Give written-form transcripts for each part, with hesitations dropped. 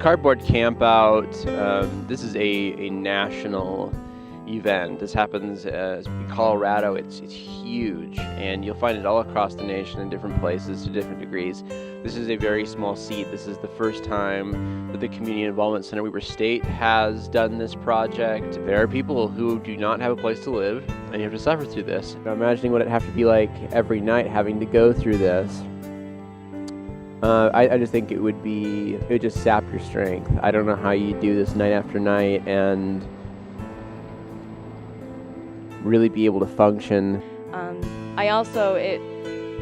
Cardboard Campout, this is a national event. This happens in Colorado. It's huge, and you'll find it all across the nation in different places to different degrees. This is a very small seed. This is the first time that the Community Involvement Center Weber State has done this project. There are people who do not have a place to live, and you have to suffer through this. I'm imagining what it'd have to be like every night having to go through this. I just think it would just sap your strength. I don't know how you do this night after night and really be able to function.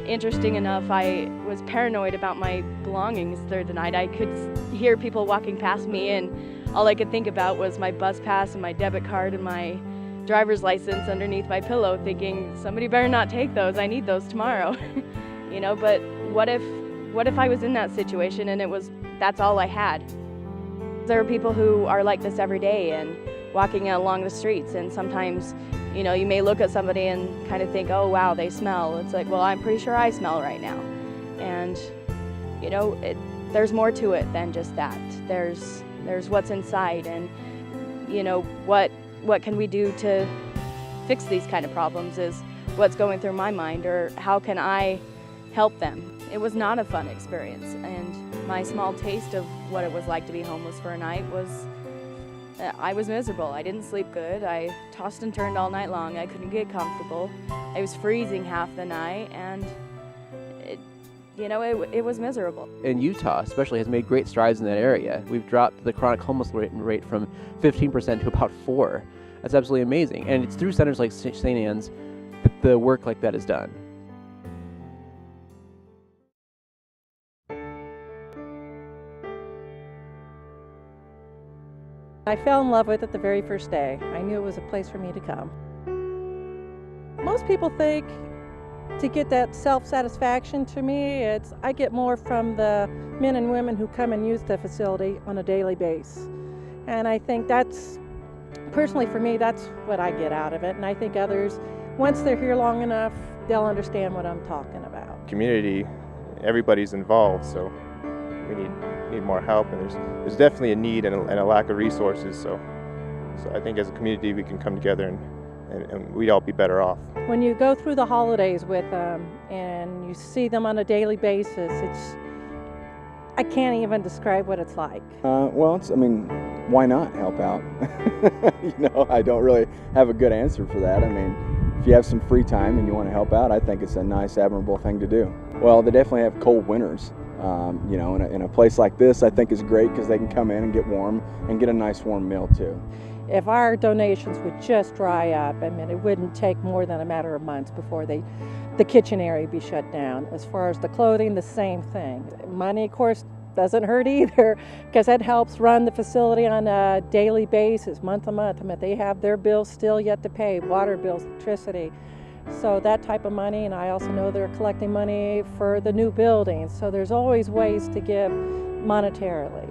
Interesting enough, I was paranoid about my belongings through the night. I could hear people walking past me, and all I could think about was my bus pass and my debit card and my driver's license underneath my pillow, thinking, somebody better not take those, I need those tomorrow. But what if I was in that situation and that's all I had? There are people who are like this every day and walking along the streets, and sometimes you may look at somebody and kind of think, oh wow, they smell. It's like, well, I'm pretty sure I smell right now. And there's more to it than just that. There's what's inside, and what can we do to fix these kind of problems is what's going through my mind, or how can I help them. It was not a fun experience, and my small taste of what it was like to be homeless for a night was I was miserable. I didn't sleep good. I tossed and turned all night long. I couldn't get comfortable. I was freezing half the night, and it was miserable. And Utah especially has made great strides in that area. We've dropped the chronic homeless rate from 15% to about 4%. That's absolutely amazing. And it's through centers like St. Anne's that the work like that is done. I fell in love with it the very first day. I knew it was a place for me to come. Most people think to get that self-satisfaction, to me, I get more from the men and women who come and use the facility on a daily basis. And I think personally for me, that's what I get out of it. And I think others, once they're here long enough, they'll understand what I'm talking about. Community, everybody's involved, so we need more help, and there's definitely a need and a lack of resources. So I think as a community we can come together and we'd all be better off. When you go through the holidays with them and you see them on a daily basis, I can't even describe what it's like. Why not help out? I don't really have a good answer for that. If you have some free time and you want to help out, I think it's a nice, admirable thing to do. Well, they definitely have cold winters. In a place like this, I think is great because they can come in and get warm and get a nice warm meal too. If our donations would just dry up, it wouldn't take more than a matter of months before the kitchen area would be shut down. As far as the clothing, the same thing. Money, of course, doesn't hurt either, because that helps run the facility on a daily basis, month to month. They have their bills still yet to pay, water bills, electricity. So that type of money, and I also know they're collecting money for the new buildings. So there's always ways to give monetarily.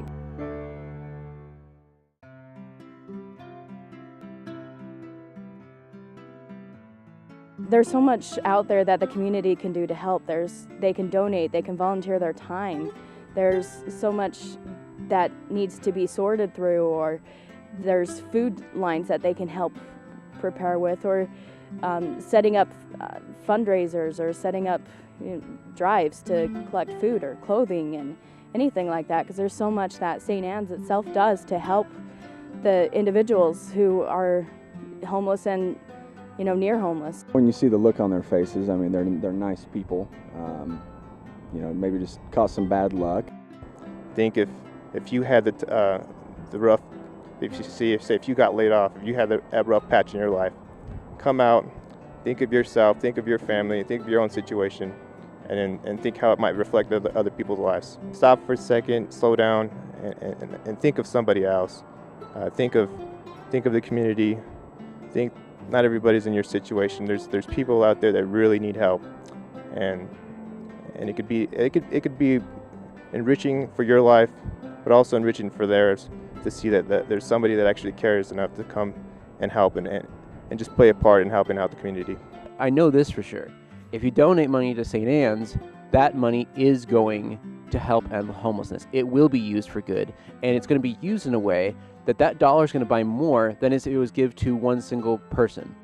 There's so much out there that the community can do to help. They can donate, they can volunteer their time. There's so much that needs to be sorted through, or there's food lines that they can help prepare with, or setting up fundraisers, or setting up drives to collect food or clothing and anything like that, because there's so much that St. Anne's itself does to help the individuals who are homeless and near homeless. When you see the look on their faces, they're nice people. Maybe just caught some bad luck. Think if you had the rough, if you got laid off, if you had a rough patch in your life, come out, think of yourself, think of your family, think of your own situation, and think how it might reflect other people's lives. Stop for a second, slow down, and think of somebody else. Think of the community. Think not everybody's in your situation. There's people out there that really need help, and it could be enriching for your life, but also enriching for theirs, to see that there's somebody that actually cares enough to come and help and just play a part in helping out the community. I know this for sure. If you donate money to St. Anne's, that money is going to help end homelessness. It will be used for good, and it's going to be used in a way that dollar is going to buy more than if it was given to one single person.